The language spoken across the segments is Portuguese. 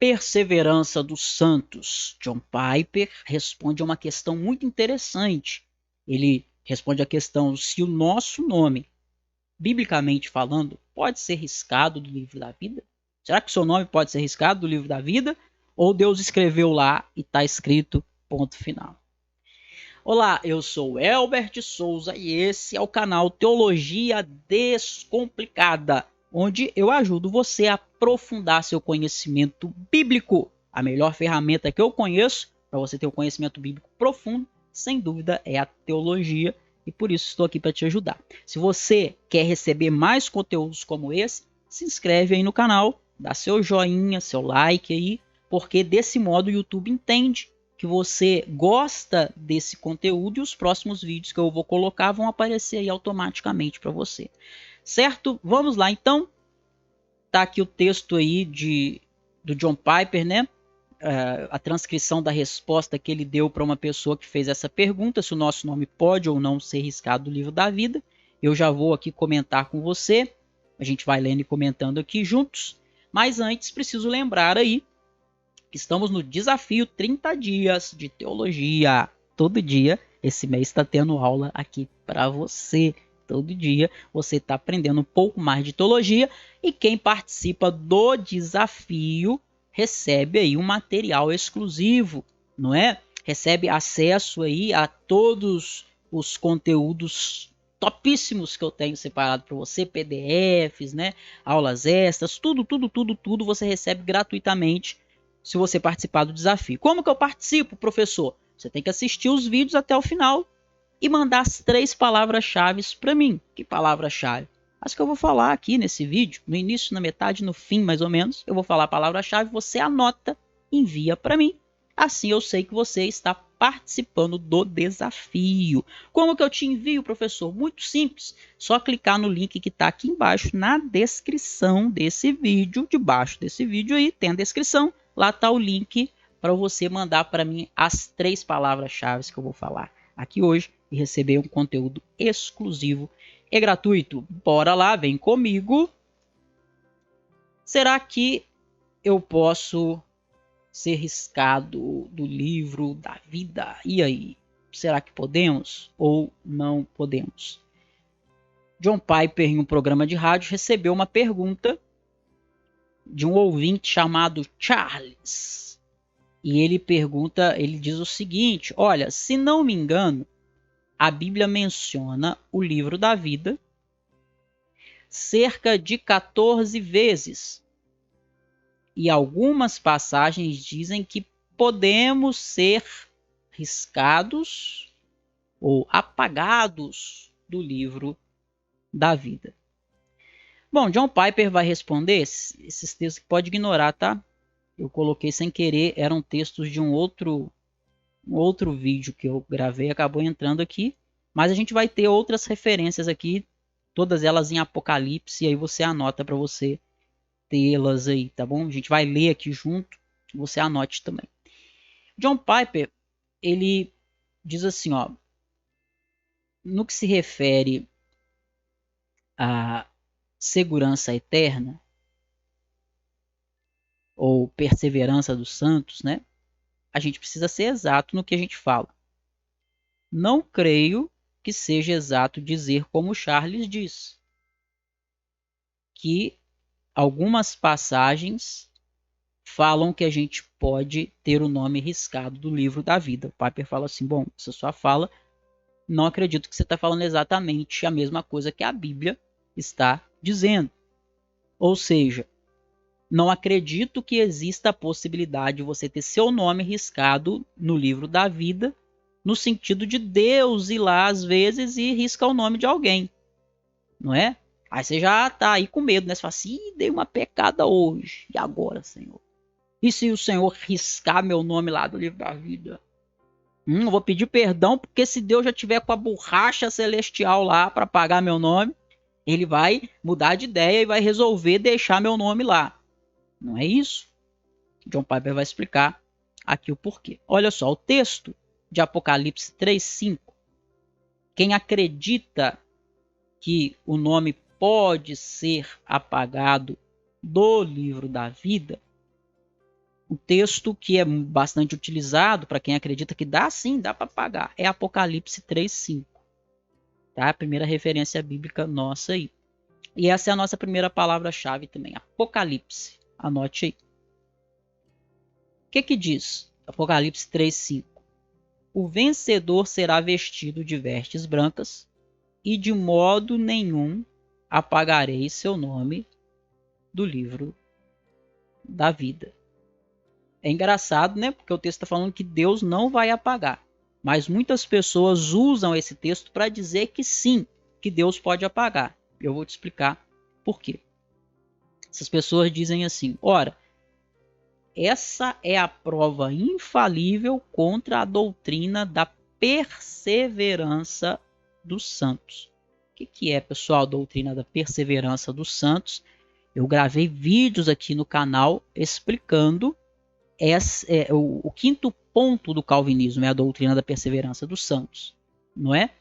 Perseverança dos Santos. John Piper responde a uma questão muito interessante. Ele responde a questão se o nosso nome, biblicamente falando, pode ser riscado do livro da vida? Será que o seu nome pode ser riscado do livro da vida? Ou Deus escreveu lá e está escrito ponto final? Olá, eu sou Elbert Souza e esse é o canal Teologia Descomplicada, onde eu ajudo você a aprofundar seu conhecimento bíblico. A melhor ferramenta que eu conheço para você ter um conhecimento bíblico profundo, sem dúvida, é a teologia, e por isso estou aqui para te ajudar. Se você quer receber mais conteúdos como esse, se inscreve aí no canal, dá seu joinha, seu like aí, porque desse modo o YouTube entende que você gosta desse conteúdo e os próximos vídeos que eu vou colocar vão aparecer aí automaticamente para você. Certo? Vamos lá então. Tá aqui o texto aí do John Piper, né? A transcrição da resposta que ele deu para uma pessoa que fez essa pergunta, se o nosso nome pode ou não ser riscado do livro da vida. Eu já vou aqui comentar com você. A gente vai lendo e comentando aqui juntos. Mas antes, preciso lembrar aí que estamos no desafio 30 dias de teologia. Todo dia, esse mês está tendo aula aqui para você. Todo dia você está aprendendo um pouco mais de teologia e quem participa do desafio recebe aí um material exclusivo, não é? Recebe acesso aí a todos os conteúdos topíssimos que eu tenho separado para você, PDFs, né? Aulas extras, tudo você recebe gratuitamente se você participar do desafio. Como que eu participo, professor? Você tem que assistir os vídeos até o final e mandar as 3 palavras-chave para mim. Que palavra-chave? As que eu vou falar aqui nesse vídeo, no início, na metade, no fim, mais ou menos. Eu vou falar a palavra-chave, você anota, envia para mim. Assim eu sei que você está participando do desafio. Como que eu te envio, professor? Muito simples. Só clicar no link que está aqui embaixo, na descrição desse vídeo. Debaixo desse vídeo aí tem a descrição. Lá está o link para você mandar para mim as 3 palavras-chave que eu vou falar aqui hoje e receber um conteúdo exclusivo e gratuito. Bora lá, vem comigo. Será que eu posso ser riscado do livro da vida? E aí? Será que podemos ou não podemos? John Piper, em um programa de rádio, recebeu uma pergunta de um ouvinte chamado Charles. E ele pergunta, ele diz o seguinte: olha, se não me engano, a Bíblia menciona o livro da vida cerca de 14 vezes. E algumas passagens dizem que podemos ser riscados ou apagados do livro da vida. Bom, John Piper vai responder esses textos que pode ignorar, tá? Eu coloquei sem querer, eram textos de um outro vídeo que eu gravei, acabou entrando aqui. Mas a gente vai ter outras referências aqui, todas elas em Apocalipse, e aí você anota para você tê-las aí, tá bom? A gente vai ler aqui junto, você anote também. John Piper, ele diz assim, ó, no que se refere à segurança eterna, ou perseverança dos santos, né? A gente precisa ser exato no que a gente fala. Não creio que seja exato dizer como Charles diz, que algumas passagens falam que a gente pode ter o nome riscado do livro da vida. O Piper fala assim, bom, essa sua fala, não acredito que você está falando exatamente a mesma coisa que a Bíblia está dizendo. Ou seja, não acredito que exista a possibilidade de você ter seu nome riscado no livro da vida, no sentido de Deus ir lá às vezes e riscar o nome de alguém, não é? Aí você já tá aí com medo, né? Você fala assim, dei uma pecada hoje, e agora, Senhor? E se o Senhor riscar meu nome lá do livro da vida? Eu vou pedir perdão, porque se Deus já tiver com a borracha celestial lá para apagar meu nome, ele vai mudar de ideia e vai resolver deixar meu nome lá. Não é isso? John Piper vai explicar aqui o porquê. Olha só, o texto de Apocalipse 3:5. Quem acredita que o nome pode ser apagado do livro da vida, um texto que é bastante utilizado para quem acredita que dá sim, dá para pagar, é Apocalipse 3:5. Tá? A primeira referência bíblica nossa aí. E essa é a nossa primeira palavra-chave também, Apocalipse. Anote aí. O que diz Apocalipse 3:5? O vencedor será vestido de vestes brancas, e de modo nenhum apagarei seu nome do livro da vida. É engraçado, né? Porque o texto está falando que Deus não vai apagar. Mas muitas pessoas usam esse texto para dizer que sim, que Deus pode apagar. Eu vou te explicar por quê. Essas pessoas dizem assim: ora, essa é a prova infalível contra a doutrina da perseverança dos santos. O que é, pessoal, a doutrina da perseverança dos santos? Eu gravei vídeos aqui no canal explicando o quinto ponto do calvinismo, é a doutrina da perseverança dos santos, não é?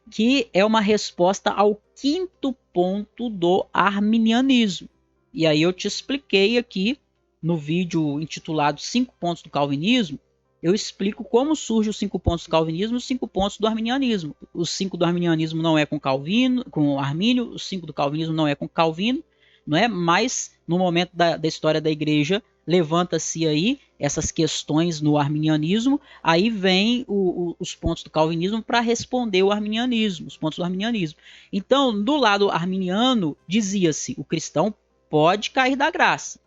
Que é uma resposta ao quinto ponto do arminianismo. E aí eu te expliquei aqui no vídeo intitulado 5 pontos do calvinismo, eu explico como surgem os 5 pontos do calvinismo e os 5 pontos do arminianismo. Os 5 do arminianismo não é com Calvino, com Armínio, os 5 do calvinismo não é com Calvino, não é? Mas no momento da história da igreja levanta-se aí essas questões no arminianismo, aí vem os pontos do calvinismo para responder o arminianismo, os pontos do arminianismo. Então, do lado arminiano, dizia-se, o cristão pode cair da graça.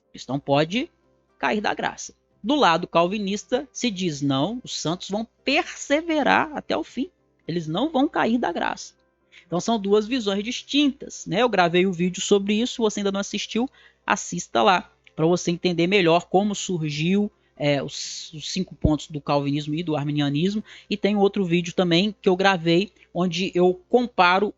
O cristão pode cair da graça. Do lado calvinista, se diz, não, os santos vão perseverar até o fim. Eles não vão cair da graça. Então são duas visões distintas, né? Eu gravei um vídeo sobre isso, se você ainda não assistiu, assista lá, para você entender melhor como surgiu os 5 pontos do calvinismo e do arminianismo. E tem outro vídeo também que eu gravei, onde eu comparo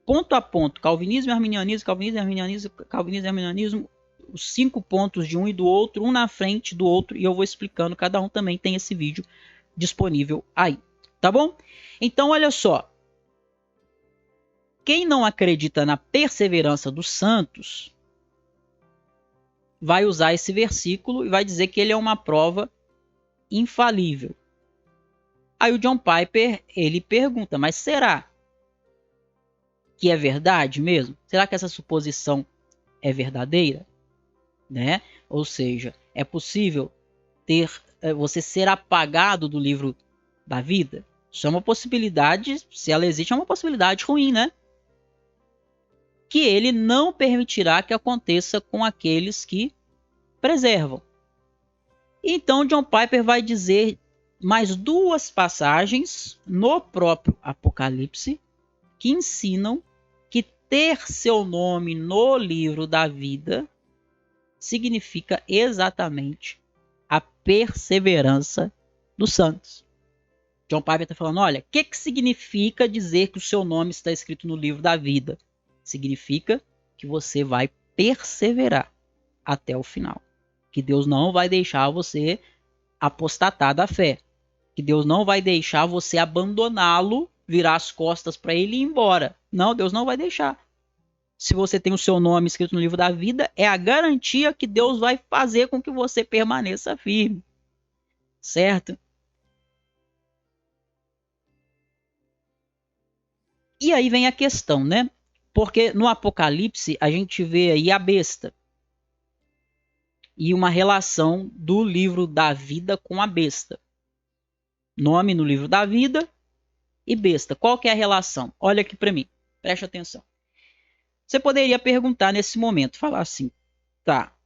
ponto a ponto, calvinismo e arminianismo, calvinismo e arminianismo, calvinismo e arminianismo, os 5 pontos de um e do outro, um na frente do outro, e eu vou explicando, cada um também tem esse vídeo disponível aí, tá bom? Então olha só, quem não acredita na perseverança dos santos vai usar esse versículo e vai dizer que ele é uma prova infalível. Aí o John Piper, ele pergunta, mas será que é verdade mesmo? Será que essa suposição é verdadeira? Né? Ou seja, é possível você ser apagado do livro da vida? Isso é uma possibilidade, se ela existe, é uma possibilidade ruim, né? Que ele não permitirá que aconteça com aqueles que preservam. Então John Piper vai dizer mais 2 passagens no próprio Apocalipse que ensinam que ter seu nome no livro da vida significa exatamente a perseverança dos santos. John Piper está falando, olha, o que significa dizer que o seu nome está escrito no livro da vida? Significa que você vai perseverar até o final. Que Deus não vai deixar você apostatar da fé. Que Deus não vai deixar você abandoná-lo, virar as costas para ele e ir embora. Não, Deus não vai deixar. Se você tem o seu nome escrito no livro da vida, é a garantia que Deus vai fazer com que você permaneça firme. Certo? E aí vem a questão, né? Porque no Apocalipse a gente vê aí a besta. E uma relação do livro da vida com a besta. Nome no livro da vida e besta. Qual que é a relação? Olha aqui para mim. Preste atenção. Você poderia perguntar nesse momento, falar assim, tá,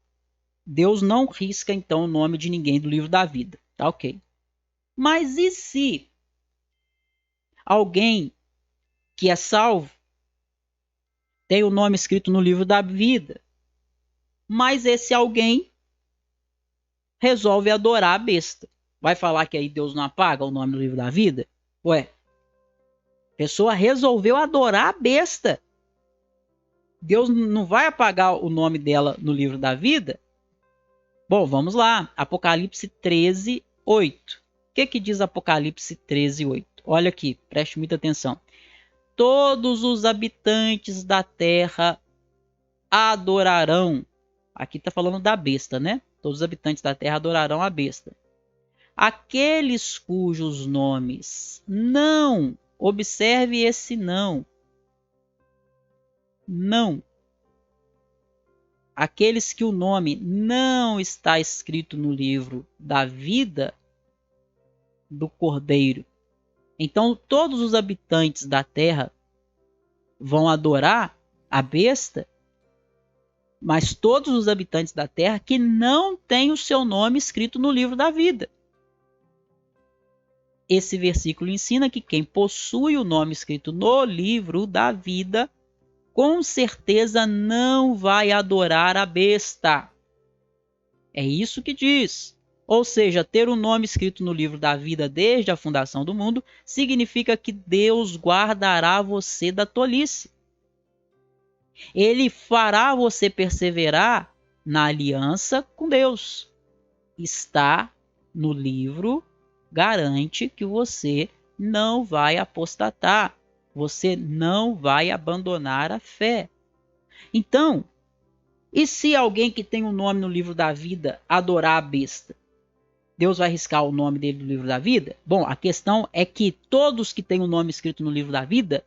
Deus não risca então o nome de ninguém do livro da vida, tá ok. Mas e se alguém que é salvo tem o nome escrito no livro da vida, mas esse alguém resolve adorar a besta? Vai falar que aí Deus não apaga o nome do livro da vida? Ué, a pessoa resolveu adorar a besta. Deus não vai apagar o nome dela no livro da vida? Bom, vamos lá. Apocalipse 13:8. O que diz Apocalipse 13:8? Olha aqui, preste muita atenção. Todos os habitantes da terra adorarão. Aqui está falando da besta, né? Todos os habitantes da terra adorarão a besta. Aqueles cujos nomes não, observe esse não, aqueles que o nome não está escrito no livro da vida do Cordeiro. Então todos os habitantes da terra vão adorar a besta, mas todos os habitantes da terra que não têm o seu nome escrito no livro da vida. Esse versículo ensina que quem possui o nome escrito no livro da vida, com certeza não vai adorar a besta. É isso que diz. Ou seja, ter o nome escrito no livro da vida desde a fundação do mundo significa que Deus guardará você da tolice. Ele fará você perseverar na aliança com Deus. Está no livro, garante que você não vai apostatar. Você não vai abandonar a fé. Então, e se alguém que tem um nome no livro da vida adorar a besta? Deus vai riscar o nome dele do livro da vida? Bom, a questão é que todos que têm o nome escrito no livro da vida,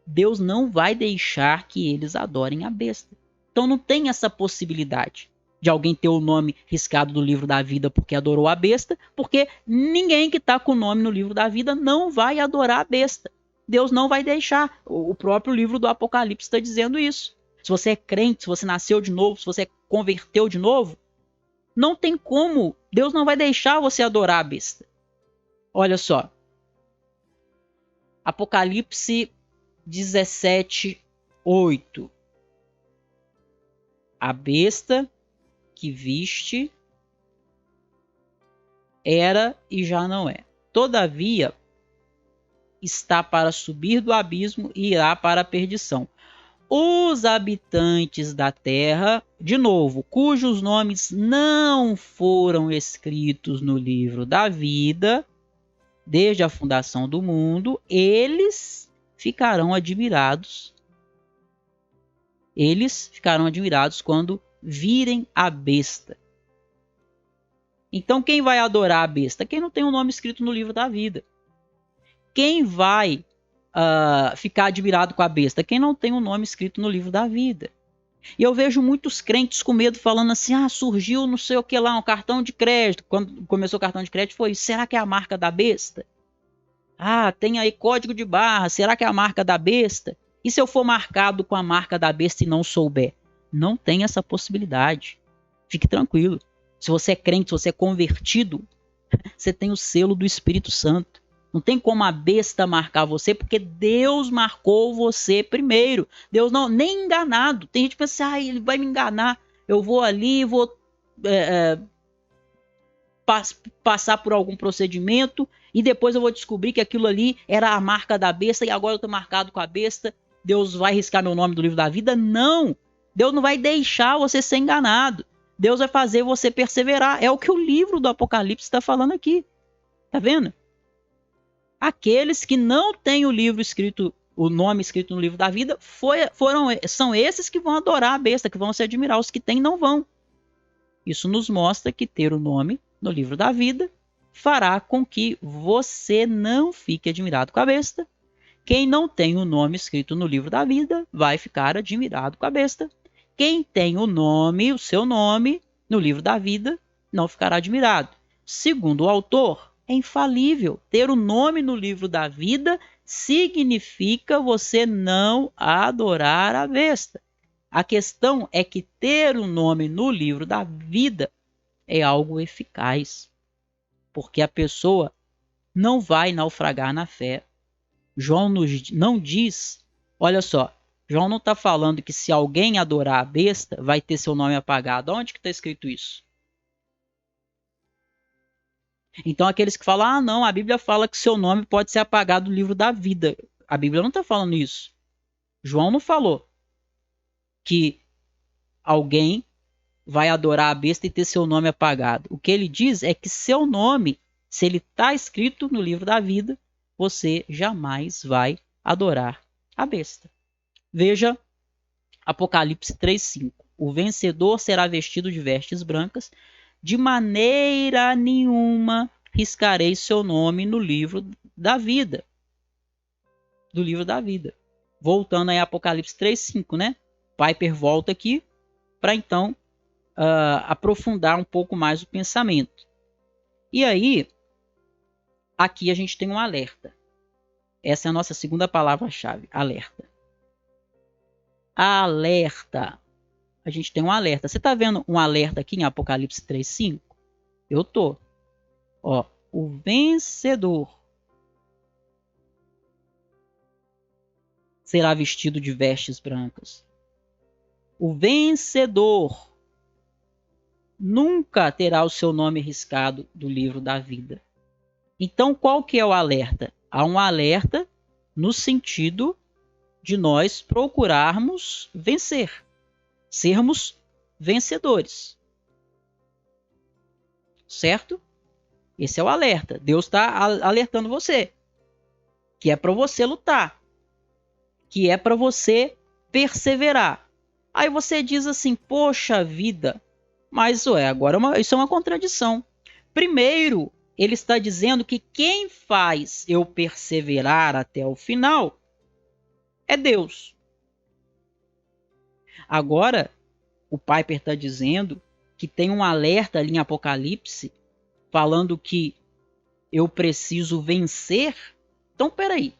Deus não vai deixar que eles adorem a besta. Então não tem essa possibilidade de alguém ter o nome riscado do livro da vida porque adorou a besta, porque ninguém que está com o nome no livro da vida não vai adorar a besta. Deus não vai deixar. O próprio livro do Apocalipse está dizendo isso. Se você é crente, se você nasceu de novo, se você converteu de novo, não tem como. Deus não vai deixar você adorar a besta. Olha só. Apocalipse 17:8. A besta que viste era e já não é. Todavia, está para subir do abismo e irá para a perdição. Os habitantes da terra, de novo, cujos nomes não foram escritos no livro da vida, desde a fundação do mundo, eles ficarão admirados. Eles ficarão admirados quando virem a besta. Então, quem vai adorar a besta? Quem não tem o nome escrito no livro da vida. Quem vai ficar admirado com a besta? Quem não tem o nome escrito no livro da vida. E eu vejo muitos crentes com medo falando assim, surgiu não sei o que lá, um cartão de crédito. Quando começou o cartão de crédito foi, será que é a marca da besta? Tem aí código de barra, será que é a marca da besta? E se eu for marcado com a marca da besta e não souber? Não tem essa possibilidade. Fique tranquilo. Se você é crente, se você é convertido, você tem o selo do Espírito Santo. Não tem como a besta marcar você, porque Deus marcou você primeiro. Deus não, nem enganado. Tem gente que pensa assim, ele vai me enganar. Eu vou ali, vou passar por algum procedimento e depois eu vou descobrir que aquilo ali era a marca da besta e agora eu estou marcado com a besta. Deus vai riscar meu nome do livro da vida? Não! Deus não vai deixar você ser enganado. Deus vai fazer você perseverar. É o que o livro do Apocalipse está falando aqui. Tá vendo? Aqueles que não têm o livro escrito, o nome escrito no livro da vida, são esses que vão adorar a besta, que vão se admirar. Os que têm não vão. Isso nos mostra que ter o nome no livro da vida fará com que você não fique admirado com a besta. Quem não tem o nome escrito no livro da vida vai ficar admirado com a besta. Quem tem o seu nome no livro da vida, não ficará admirado. Segundo o autor, é infalível. Ter o nome no livro da vida significa você não adorar a besta. A questão é que ter o nome no livro da vida é algo eficaz, porque a pessoa não vai naufragar na fé. João não diz, olha só, João não está falando que se alguém adorar a besta, vai ter seu nome apagado. Onde que está escrito isso? Então aqueles que falam, não, a Bíblia fala que seu nome pode ser apagado do livro da vida. A Bíblia não está falando isso. João não falou que alguém vai adorar a besta e ter seu nome apagado. O que ele diz é que seu nome, se ele está escrito no livro da vida, você jamais vai adorar a besta. Veja Apocalipse 3:5. O vencedor será vestido de vestes brancas, de maneira nenhuma riscarei seu nome no livro da vida. Do livro da vida. Voltando aí a Apocalipse 3:5, né? Piper volta aqui para então aprofundar um pouco mais o pensamento. E aí, aqui a gente tem um alerta. Essa é a nossa segunda palavra-chave, alerta. Alerta. A gente tem um alerta. Você está vendo um alerta aqui em Apocalipse 3:5? Eu tô. Ó, o vencedor será vestido de vestes brancas. O vencedor nunca terá o seu nome riscado do livro da vida. Então, qual que é o alerta? Há um alerta no sentido de nós procurarmos vencer, sermos vencedores. Certo? Esse é o alerta. Deus está alertando você, que é para você lutar, que é para você perseverar. Aí você diz assim, poxa vida, mas agora isso é uma contradição. Primeiro, ele está dizendo que quem faz eu perseverar até o final é Deus. Agora, o Piper está dizendo que tem um alerta ali em Apocalipse falando que eu preciso vencer. Então, peraí.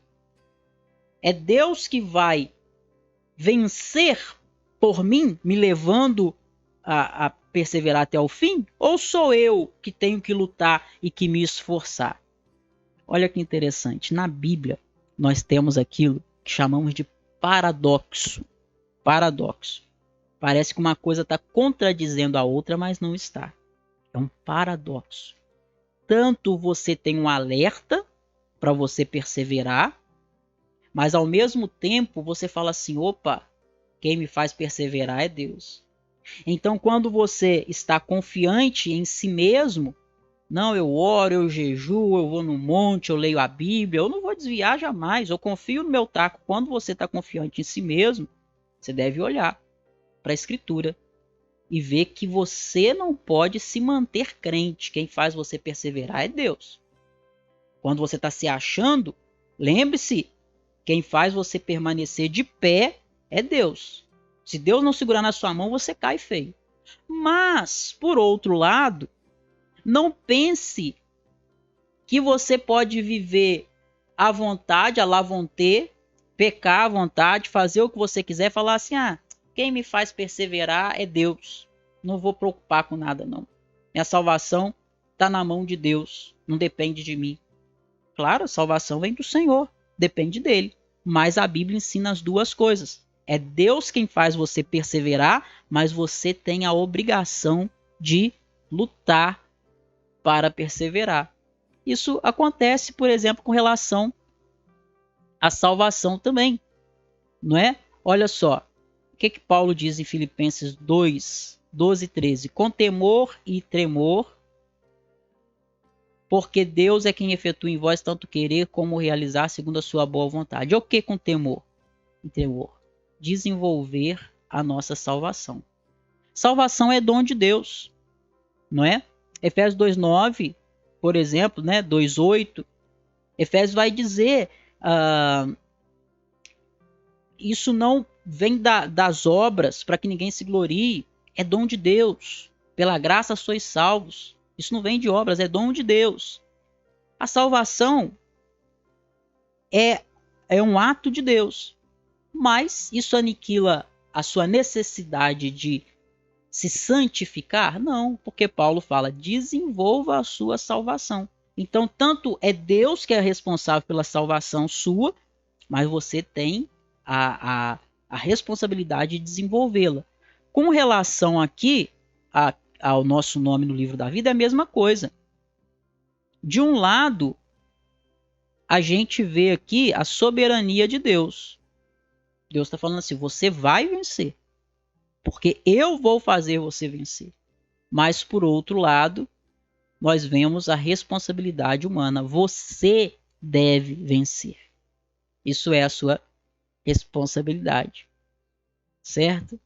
É Deus que vai vencer por mim, me levando a perseverar até o fim? Ou sou eu que tenho que lutar e que me esforçar? Olha que interessante. Na Bíblia, nós temos aquilo que chamamos de paradoxo. Paradoxo. Parece que uma coisa está contradizendo a outra, mas não está. É um paradoxo. Tanto você tem um alerta para você perseverar, mas ao mesmo tempo você fala assim, opa, quem me faz perseverar é Deus. Então quando você está confiante em si mesmo, não, eu oro, eu jejuo, eu vou no monte, eu leio a Bíblia, eu não vou desviar jamais, eu confio no meu taco. Quando você está confiante em si mesmo, você deve olhar para a Escritura e ver que você não pode se manter crente. Quem faz você perseverar é Deus. Quando você está se achando, lembre-se, quem faz você permanecer de pé é Deus. Se Deus não segurar na sua mão, você cai feio. Mas, por outro lado, não pense que você pode viver à vontade, à la vontade, pecar à vontade, fazer o que você quiser, falar assim, quem me faz perseverar é Deus. Não vou preocupar com nada, não. Minha salvação está na mão de Deus, não depende de mim. Claro, a salvação vem do Senhor, depende dele. Mas a Bíblia ensina as duas coisas. É Deus quem faz você perseverar, mas você tem a obrigação de lutar para perseverar. Isso acontece, por exemplo, com relação à salvação também, não é? Olha só, o que Paulo diz em Filipenses 2, 12 e 13? Com temor e tremor, porque Deus é quem efetua em vós tanto querer como realizar segundo a sua boa vontade. O que com temor e tremor? Desenvolver a nossa salvação. Salvação é dom de Deus, não é? Efésios 2:9, por exemplo, né? 2:8, Efésios vai dizer, isso não vem das obras para que ninguém se glorie, é dom de Deus, pela graça sois salvos. Isso não vem de obras, é dom de Deus. A salvação é um ato de Deus, mas isso aniquila a sua necessidade de se santificar? Não, porque Paulo fala, desenvolva a sua salvação. Então, tanto é Deus que é responsável pela salvação sua, mas você tem a responsabilidade de desenvolvê-la. Com relação aqui ao nosso nome no livro da vida, é a mesma coisa. De um lado, a gente vê aqui a soberania de Deus. Deus está falando assim, você vai vencer, porque eu vou fazer você vencer. Mas, por outro lado, nós vemos a responsabilidade humana. Você deve vencer. Isso é a sua responsabilidade. Certo?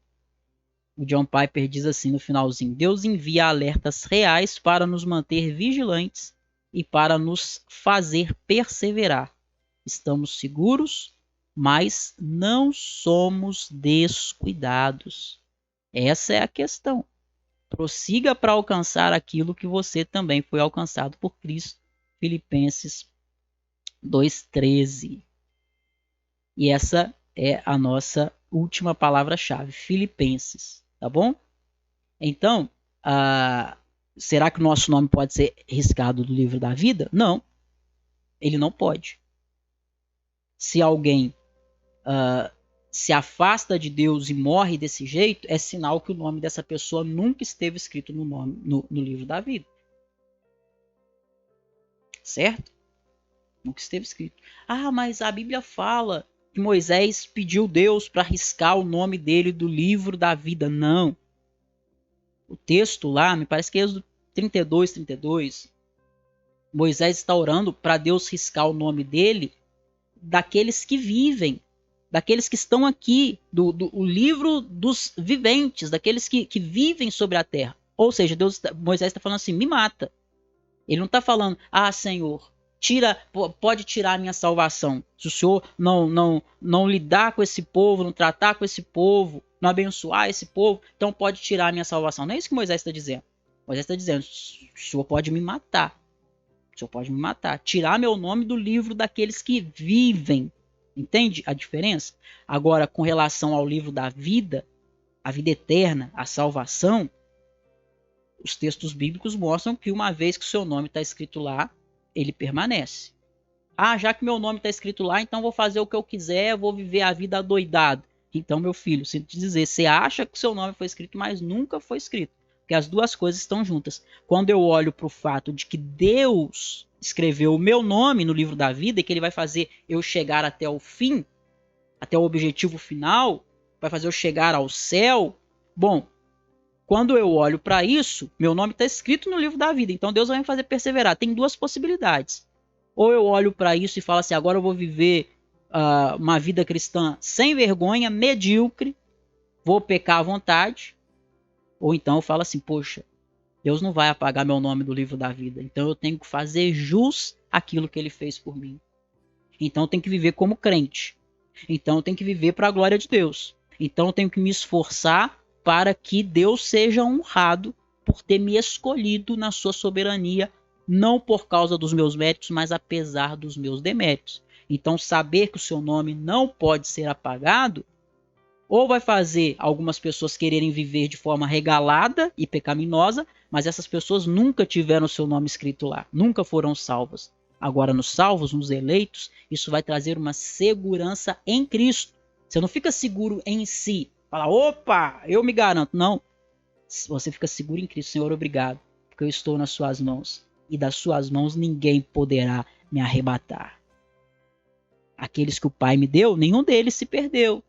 O John Piper diz assim no finalzinho: Deus envia alertas reais para nos manter vigilantes e para nos fazer perseverar. Estamos seguros, mas não somos descuidados. Essa é a questão. Prossiga para alcançar aquilo que você também foi alcançado por Cristo. Filipenses 2,13. E essa é a nossa última palavra-chave, Filipenses, tá bom? Então, será que o nosso nome pode ser riscado do livro da vida? Não, ele não pode. Se alguém se afasta de Deus e morre desse jeito, é sinal que o nome dessa pessoa nunca esteve escrito no livro da vida. Certo? Nunca esteve escrito. Mas a Bíblia fala que Moisés pediu Deus para riscar o nome dele do livro da vida. Não. O texto lá, me parece que é Êxodo 32. Moisés está orando para Deus riscar o nome dele daqueles que vivem, daqueles que estão aqui, o livro dos viventes, daqueles que vivem sobre a terra. Ou seja, Moisés está falando assim, me mata. Ele não está falando, Senhor, pode tirar a minha salvação. Se o Senhor não lidar com esse povo, não tratar com esse povo, não abençoar esse povo, então pode tirar a minha salvação. Não é isso que Moisés está dizendo. Moisés está dizendo, o Senhor pode me matar. O Senhor pode me matar. Tirar meu nome do livro daqueles que vivem. Entende a diferença? Agora, com relação ao livro da vida, a vida eterna, a salvação, os textos bíblicos mostram que uma vez que o seu nome está escrito lá, ele permanece. Já que meu nome está escrito lá, então vou fazer o que eu quiser, vou viver a vida adoidado. Então, meu filho, sinto te dizer, você acha que o seu nome foi escrito, mas nunca foi escrito. Porque as duas coisas estão juntas. Quando eu olho para o fato de que Deus escreveu o meu nome no livro da vida e que ele vai fazer eu chegar até o fim, até o objetivo final, vai fazer eu chegar ao céu, bom, quando eu olho para isso, meu nome está escrito no livro da vida, então Deus vai me fazer perseverar. Tem duas possibilidades. Ou eu olho para isso e falo assim, agora eu vou viver uma vida cristã sem vergonha, medíocre, vou pecar à vontade. Ou então eu falo assim, poxa, Deus não vai apagar meu nome do livro da vida, então eu tenho que fazer jus àquilo que ele fez por mim. Então eu tenho que viver como crente. Então eu tenho que viver para a glória de Deus. Então eu tenho que me esforçar para que Deus seja honrado por ter me escolhido na sua soberania, não por causa dos meus méritos, mas apesar dos meus deméritos. Então saber que o seu nome não pode ser apagado, ou vai fazer algumas pessoas quererem viver de forma regalada e pecaminosa, mas essas pessoas nunca tiveram o seu nome escrito lá, nunca foram salvas. Agora, nos salvos, nos eleitos, isso vai trazer uma segurança em Cristo. Você não fica seguro em si. Fala, opa, eu me garanto. Não. Você fica seguro em Cristo. Senhor, obrigado, porque eu estou nas suas mãos. E das suas mãos ninguém poderá me arrebatar. Aqueles que o Pai me deu, nenhum deles se perdeu.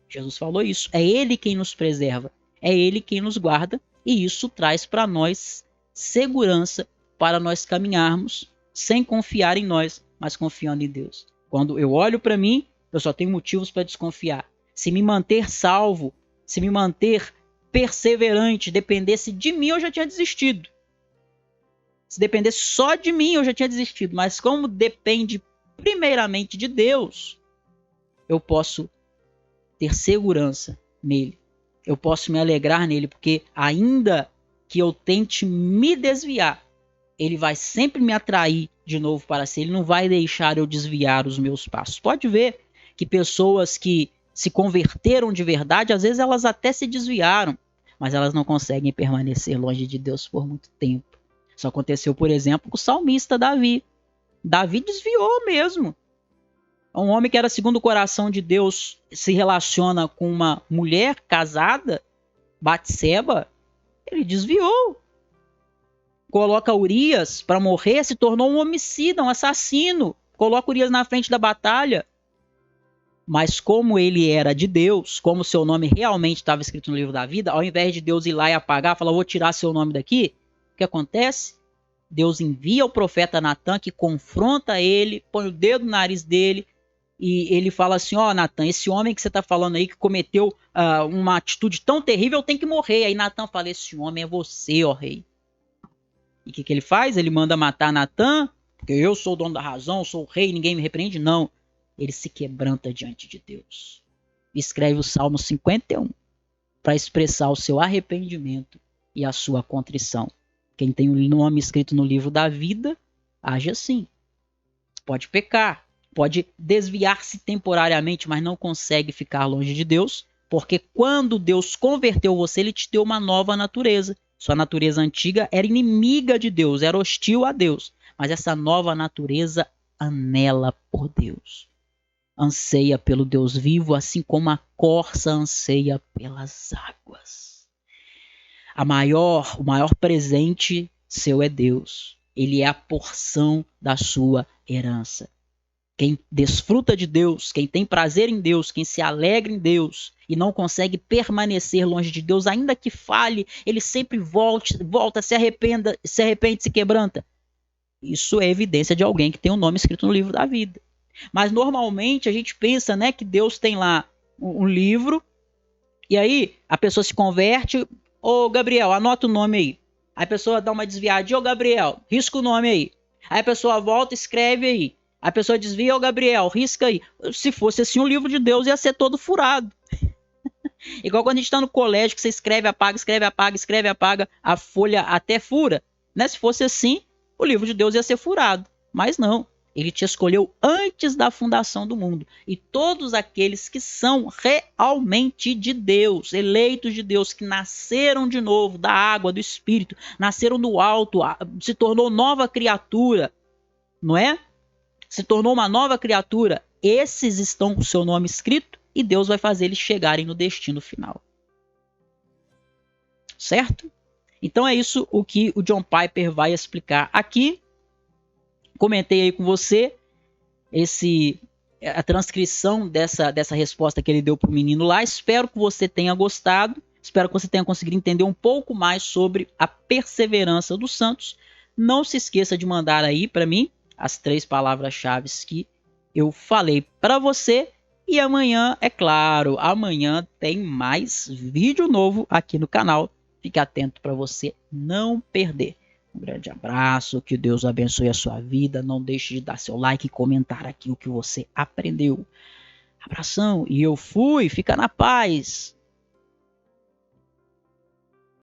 Jesus falou isso. É Ele quem nos preserva. É Ele quem nos guarda. E isso traz para nós segurança para nós caminharmos sem confiar em nós, mas confiando em Deus. Quando eu olho para mim, eu só tenho motivos para desconfiar. Se me manter salvo, se me manter perseverante, dependesse de mim, eu já tinha desistido. Se dependesse só de mim, eu já tinha desistido. Mas como depende primeiramente de Deus, eu posso ter segurança nele. Eu posso me alegrar nele, porque ainda que eu tente me desviar, ele vai sempre me atrair de novo para si. Ele não vai deixar eu desviar os meus passos. Pode ver que pessoas que se converteram de verdade, às vezes elas até se desviaram, mas elas não conseguem permanecer longe de Deus por muito tempo. Isso aconteceu, por exemplo, com o salmista Davi. Davi desviou mesmo. Um homem que era segundo o coração de Deus se relaciona com uma mulher casada, Batseba, ele desviou. Coloca Urias para morrer, se tornou um homicida, um assassino. Coloca Urias na frente da batalha. Mas como ele era de Deus, como seu nome realmente estava escrito no livro da vida, ao invés de Deus ir lá e apagar, falar, vou tirar seu nome daqui, o que acontece? Deus envia o profeta Natan, que confronta ele, põe o dedo no nariz dele, e ele fala assim, ó, Natan, esse homem que você está falando aí que cometeu uma atitude tão terrível tem que morrer. Aí Natan fala, esse homem é você, ó rei. E o que ele faz? Ele manda matar Natan, porque eu sou o dono da razão, sou o rei, ninguém me repreende. Não, ele se quebranta diante de Deus. Escreve o Salmo 51 para expressar o seu arrependimento e a sua contrição. Quem tem o nome escrito no livro da vida, age assim. Pode pecar, pode desviar-se temporariamente, mas não consegue ficar longe de Deus, porque quando Deus converteu você, ele te deu uma nova natureza. Sua natureza antiga era inimiga de Deus, era hostil a Deus, mas essa nova natureza anela por Deus. Anseia pelo Deus vivo, assim como a corça anseia pelas águas. O maior presente seu é Deus. Ele é a porção da sua herança. Quem desfruta de Deus, quem tem prazer em Deus, quem se alegra em Deus e não consegue permanecer longe de Deus, ainda que falhe, ele sempre volta, se arrepende, se quebranta. Isso é evidência de alguém que tem um nome escrito no livro da vida. Mas normalmente a gente pensa, né, que Deus tem lá um livro e aí a pessoa se converte. Ô Gabriel, anota o nome aí. Aí a pessoa dá uma desviadinha. Ô Gabriel, risca o nome aí. Aí a pessoa volta e escreve aí. A pessoa desvia, ô Gabriel, risca aí. Se fosse assim, o livro de Deus ia ser todo furado. Igual quando a gente está no colégio, que você escreve, apaga, escreve, apaga, escreve, apaga, a folha até fura. Né? Se fosse assim, o livro de Deus ia ser furado. Mas não. Ele te escolheu antes da fundação do mundo. E todos aqueles que são realmente de Deus, eleitos de Deus, que nasceram de novo da água, do Espírito, nasceram do alto, se tornou nova criatura, não é? Se tornou uma nova criatura. Esses estão com o seu nome escrito e Deus vai fazer eles chegarem no destino final. Certo? Então é isso o que o John Piper vai explicar aqui. Comentei aí com você a transcrição dessa resposta que ele deu para o menino lá. Espero que você tenha gostado. Espero que você tenha conseguido entender um pouco mais sobre a perseverança dos santos. Não se esqueça de mandar aí para mim as 3 palavras-chave que eu falei para você. E amanhã, é claro, amanhã tem mais vídeo novo aqui no canal. Fique atento para você não perder. Um grande abraço, que Deus abençoe a sua vida. Não deixe de dar seu like e comentar aqui o que você aprendeu. Abração e eu fui, fica na paz.